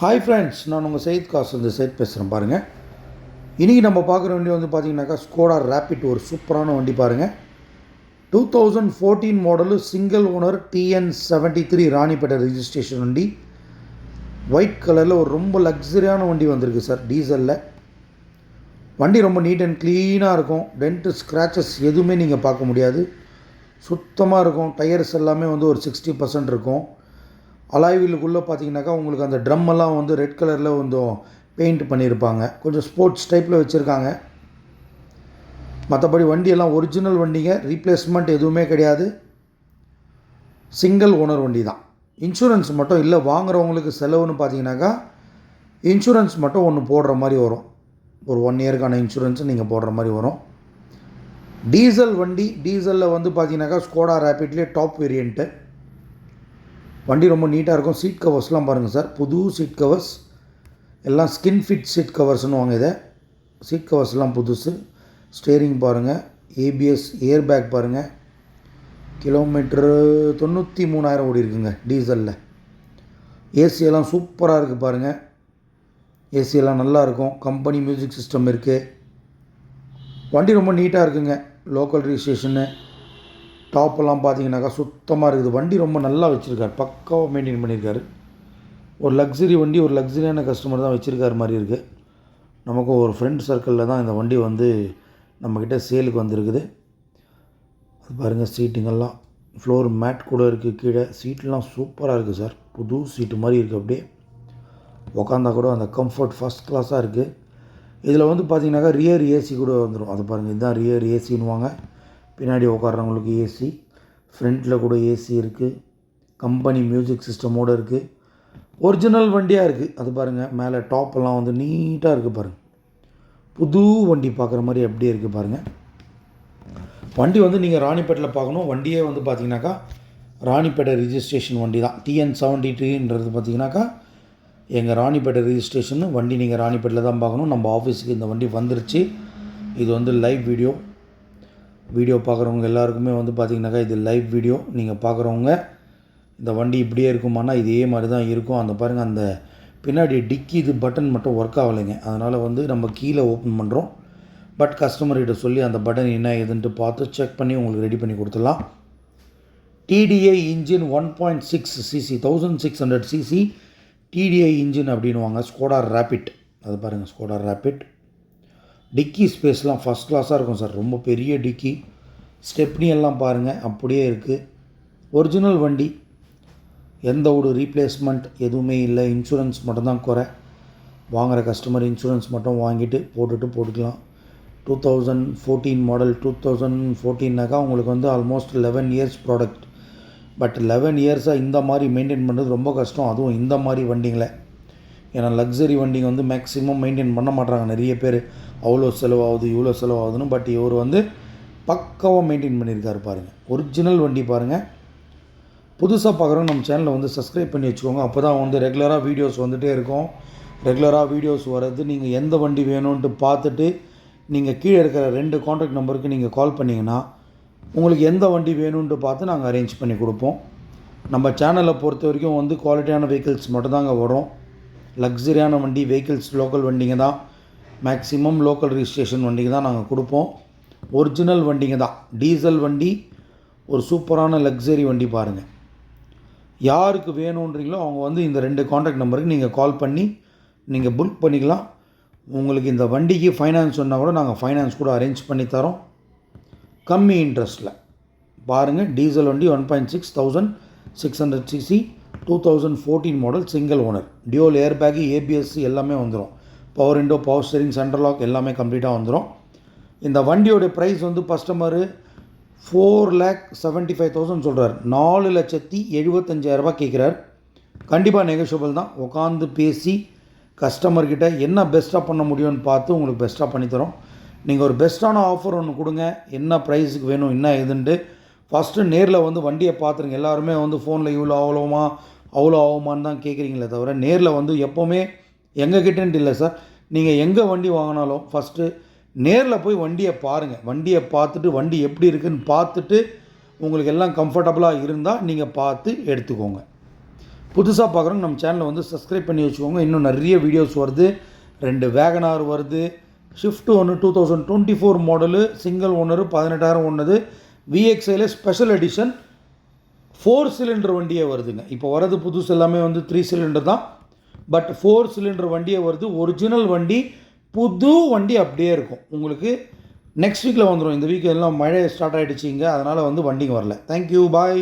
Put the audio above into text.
Hi friends, நான் உங்கள் சைத் காசு இந்த சைத் பேசுகிறேன் பாருங்கள். இன்றைக்கி நம்ம பார்க்குற வண்டி வந்து பார்த்திங்கனாக்கா ஸ்கோடா ரேபிட், ஒரு சூப்பரான வண்டி பாருங்கள். 2014 model, single owner, TN73 Ranipet registration வண்டி. ஒயிட் கலரில் ஒரு ரொம்ப லக்ஸரியான வண்டி வந்திருக்கு சார், டீசலில். வண்டி ரொம்ப நீட் அண்ட் க்ளீனாக இருக்கும். டென்ட்டு ஸ்க்ராச்சஸ் எதுவுமே நீங்கள் பார்க்க முடியாது, சுத்தமாக இருக்கும். டயர்ஸ் எல்லாமே வந்து ஒரு 60% இருக்கும். அலாய்வீலுக்குள்ளே பார்த்தீங்கன்னாக்கா உங்களுக்கு அந்த ட்ரம் எல்லாம் வந்து ரெட் கலரில் வந்து பெயிண்ட் பண்ணியிருப்பாங்க, கொஞ்சம் ஸ்போர்ட்ஸ் டைப்பில் வச்சுருக்காங்க. மற்றபடி வண்டியெல்லாம் ஒரிஜினல் வண்டிங்க, ரீப்ளேஸ்மெண்ட் எதுவுமே கிடையாது. சிங்கிள் ஓனர் வண்டி தான். இன்சூரன்ஸ் மட்டும் இல்லை, வாங்குகிறவங்களுக்கு செலவுன்னு பார்த்தீங்கன்னாக்கா இன்சூரன்ஸ் மட்டும் ஒன்று போடுற மாதிரி வரும். ஒரு 1 இயருக்கான இன்சூரன்ஸு நீங்கள் போடுற மாதிரி வரும். டீசல் வண்டி. டீசலில் வந்து பார்த்தீங்கன்னாக்கா ஸ்கோடா ரேபிட்லேயே டாப் வேரியண்ட்டு. வண்டி ரொம்ப நீட்டாக இருக்கும். சீட் கவர்ஸ்லாம் பாருங்கள் சார், புது சீட் கவர்ஸ் எல்லாம் ஸ்கின் ஃபிட் சீட் கவர்ஸ்னு வாங்க. இதை சீட் கவர்ஸ்லாம் புதுசு. ஸ்டேரிங் பாருங்கள், ABS ஏர் பேக் பாருங்கள். கிலோமீட்டரு 93,000 ஓடி இருக்குங்க டீசலில். ஏசியெல்லாம் சூப்பராக இருக்குது பாருங்கள், ஏசியெல்லாம் நல்லா இருக்கும். கம்பெனி மியூசிக் சிஸ்டம் இருக்குது. வண்டி ரொம்ப நீட்டாக இருக்குங்க. லோக்கல் ரிஜிஸ்ட்ரேஷனு, டாப்பெல்லாம் பார்த்தீங்கன்னாக்கா சுத்தமாக இருக்குது. வண்டி ரொம்ப நல்லா வச்சுருக்காரு, பக்காவாக மெயின்டைன் பண்ணியிருக்காரு. ஒரு லக்ஸரி வண்டி, ஒரு லக்ஸரியான கஸ்டமர் தான் வச்சுருக்காரு மாதிரி இருக்குது. நமக்கு ஒரு ஃப்ரெண்ட் சர்க்கிளில் தான் இந்த வண்டி வந்து நம்மக்கிட்ட சேலுக்கு வந்திருக்குது. அது பாருங்கள், சீட்டுங்கெல்லாம் ஃப்ளோர் மேட் கூட இருக்குது. கீழே சீட்லாம் சூப்பராக இருக்குது சார், புது சீட்டு மாதிரி இருக்குது. அப்படியே உக்காந்தா கூட அந்த கம்ஃபர்ட் ஃபஸ்ட் கிளாஸாக இருக்குது. இதில் வந்து பார்த்திங்கனாக்கா ரியர் ஏசி கூட வந்துடும். அது பாருங்கள், இதுதான் ரியர் ஏசின்னுவாங்க. பின்னாடி உட்கார்றவங்களுக்கு ஏசி, ஃப்ரண்ட்டில் கூட ஏசி இருக்குது. கம்பெனி மியூசிக் சிஸ்டமோடு இருக்குது. ஒரிஜினல் வண்டியாக இருக்குது. அது பாருங்கள், மேலே டாப்பெல்லாம் வந்து நீட்டாக இருக்குது பாருங்கள். புது வண்டி பார்க்குற மாதிரி அப்படியே இருக்குது பாருங்கள். வண்டி வந்து நீங்கள் ராணிப்பேட்டில் பார்க்கணும். வண்டியே வந்து பார்த்திங்கனாக்கா ராணிப்பேட்டை ரிஜிஸ்ட்ரேஷன் வண்டி தான். TN73ன்றது பார்த்திங்கனாக்கா எங்கள் ராணிப்பேட்டை ரிஜிஸ்ட்ரேஷன் வண்டி. நீங்கள் ராணிப்பேட்டில் தான் பார்க்கணும். நம்ம ஆஃபீஸுக்கு இந்த வண்டி வந்துருச்சு. இது வந்து லைவ் வீடியோ பார்க்குறவங்க எல்லாருக்குமே வந்து பார்த்திங்கனாக்கா இது லைவ் வீடியோ. நீங்கள் பார்க்குறவங்க இந்த வண்டி இப்படியே இருக்குமானா இதே மாதிரி தான் இருக்கும். அந்த பாருங்கள், அந்த பின்னாடி டிக்கி இது பட்டன் மட்டும் ஒர்க் ஆகலைங்க. அதனால் வந்து நம்ம கீழே ஓப்பன் பண்ணுறோம். பட் கஸ்டமர்கிட்ட சொல்லி அந்த பட்டன் என்ன ஏதுன்ட்டு பார்த்து செக் பண்ணி உங்களுக்கு ரெடி பண்ணி கொடுத்துடலாம். TDI engine 1.6 cc 1600 cc TDI engine அப்படின்வாங்க. Skoda Rapid. அது பாருங்கள், ஸ்கோடா ரேபிட். டிக்கி ஸ்பேஸ்லாம் ஃபஸ்ட் கிளாஸாக இருக்கும் சார், ரொம்ப பெரிய டிக்கி. ஸ்டெப்னி எல்லாம் பாருங்கள் அப்படியே இருக்குது. ஒரிஜினல் வண்டி, எந்த ஒரு ரீப்ளேஸ்மெண்ட் எதுவுமே இல்லை. இன்சூரன்ஸ் மட்டும்தான் குறை. வாங்குகிற கஸ்டமர் இன்சூரன்ஸ் மட்டும் வாங்கிட்டு போட்டுக்கலாம். 2014 மாடல். 2014னாக்கா உங்களுக்கு வந்து ஆல்மோஸ்ட் 11 இயர்ஸ் ப்ராடக்ட். பட் 11 இயர்ஸாக இந்த மாதிரி மெயின்டைன் பண்ணுறது ரொம்ப கஷ்டம், அதுவும் இந்த மாதிரி வண்டிங்களை. ஏன்னா லக்ஸரி வண்டிங்க வந்து மேக்ஸிமம் மெயின்டைன் பண்ண மாட்டாங்க நிறைய பேர். அவ்வளோ செலவாகுது, இவ்வளோ செலவாகுதுன்னு. பட் இவர் வந்து பக்காவாக மெயின்டைன் பண்ணியிருக்காரு பாருங்கள். ஒரிஜினல் வண்டி பாருங்கள். புதுசாக பார்க்குறவங்க நம்ம சேனலை வந்து சப்ஸ்கிரைப் பண்ணி வச்சுக்கோங்க. அப்போ தான் வந்து ரெகுலராக வீடியோஸ் வந்துகிட்டே இருக்கும். ரெகுலராக வீடியோஸ் வர்றது, நீங்கள் எந்த வண்டி வேணும்ன்ட்டு பார்த்துட்டு நீங்கள் கீழே இருக்கிற 2 காண்டாக்ட் நம்பருக்கு நீங்கள் கால் பண்ணிங்கன்னா உங்களுக்கு எந்த வண்டி வேணும்ன்ட்டு பார்த்து நாங்கள் அரேஞ்ச் பண்ணி கொடுப்போம். நம்ம சேனலை பொறுத்த வரைக்கும் வந்து குவாலிட்டியான வெஹிக்கிள்ஸ் மட்டும்தாங்க வரும். லக்ஸரியான வண்டி வெஹிக்கிள்ஸ், லோக்கல் வண்டிங்க தான். மேக்ஸிமம் லோக்கல் ரிஜிஸ்ட்ரேஷன் வண்டிங்க தான் நாங்கள் கொடுப்போம். ஒரிஜினல் வண்டிங்க தான். டீசல் வண்டி, ஒரு சூப்பரான லக்ஸரி வண்டி பாருங்கள். யாருக்கு வேணுன்றீங்களோ அவங்க வந்து இந்த 2 காண்டாக்ட் நம்பருக்கு நீங்கள் கால் பண்ணி நீங்கள் புக் பண்ணிக்கலாம். உங்களுக்கு இந்த வண்டிக்கு ஃபைனான்ஸ் சொன்னால் கூட நாங்கள் ஃபைனான்ஸ் கூட அரேஞ்ச் பண்ணி தரோம், கம்மி இன்ட்ரெஸ்ட்டில். பாருங்கள், டீசல் வண்டி 1.6 1600 cc 2014 model, single owner, dual air bag, ABS எல்லாமே வந்துடும். Power window, power steering, central lock எல்லாமே கம்ப்ளீட்டாக வந்துடும். இந்த வண்டியோடைய ப்ரைஸ் வந்து கஸ்டமரு 4,75,000 சொல்கிறார். 4,75,000 கேட்குறார். கண்டிப்பாக நெகோஷியபிள் தான். உட்காந்து பேசி கஸ்டமர்கிட்ட என்ன பெஸ்ட்டாக பண்ண முடியும்னு பார்த்து உங்களுக்கு பெஸ்ட்டாக பண்ணித்தரோம். நீங்கள் ஒரு பெஸ்ட்டான ஆஃபர் ஒன்று கொடுங்க, என்ன ப்ரைஸுக்கு வேணும் என்ன ஏதுன்ட்டு. ஃபஸ்ட்டு நேரில் வந்து வண்டியை பார்த்துருங்க. எல்லாருமே வந்து ஃபோனில் இவ்வளோ அவ்வளோ ஆகுமான்னு தான் கேட்குறீங்களே தவிர, நேரில் வந்து எப்போவுமே எங்ககிட்டன்ட்டு இல்லை சார். நீங்கள் எங்கே வண்டி வாங்கினாலும் ஃபஸ்ட்டு நேரில் போய் வண்டியை பாருங்கள். வண்டியை பார்த்துட்டு வண்டி எப்படி இருக்குதுன்னு பார்த்துட்டு உங்களுக்கு எல்லாம் கம்ஃபர்டபுளாக இருந்தால் நீங்கள் பார்த்து எடுத்துக்கோங்க. புதுசாக பார்க்குறவங்க நம்ம சேனலை வந்து சப்ஸ்கிரைப் பண்ணி வச்சுக்கோங்க. இன்னும் நிறைய வீடியோஸ் வருது. 2 வேகனார் வருது. ஷிஃப்ட் ஒன்று 2024 மாடலு, சிங்கிள் ஓனரு, 18,000 ஓடுனது. விஎக்ஸ்ஐயில் ஸ்பெஷல் எடிஷன் 4 சிலிண்டர் வண்டியே வருதுங்க. இப்போ வரது புதுசு எல்லாமே வந்து 3 சிலிண்டர் தான். பட் 4 சிலிண்டர் வண்டியே வருது. ஒரிஜினல் வண்டி, புது வண்டி அப்படியே இருக்கும். உங்களுக்கு நெக்ஸ்ட் வீக்கில் வந்துடும். இந்த வீக் எல்லாம் மழை ஸ்டார்ட் ஆகிடுச்சிங்க, அதனால் வந்து வண்டிங்க வரல. தேங்க்யூ, பாய்.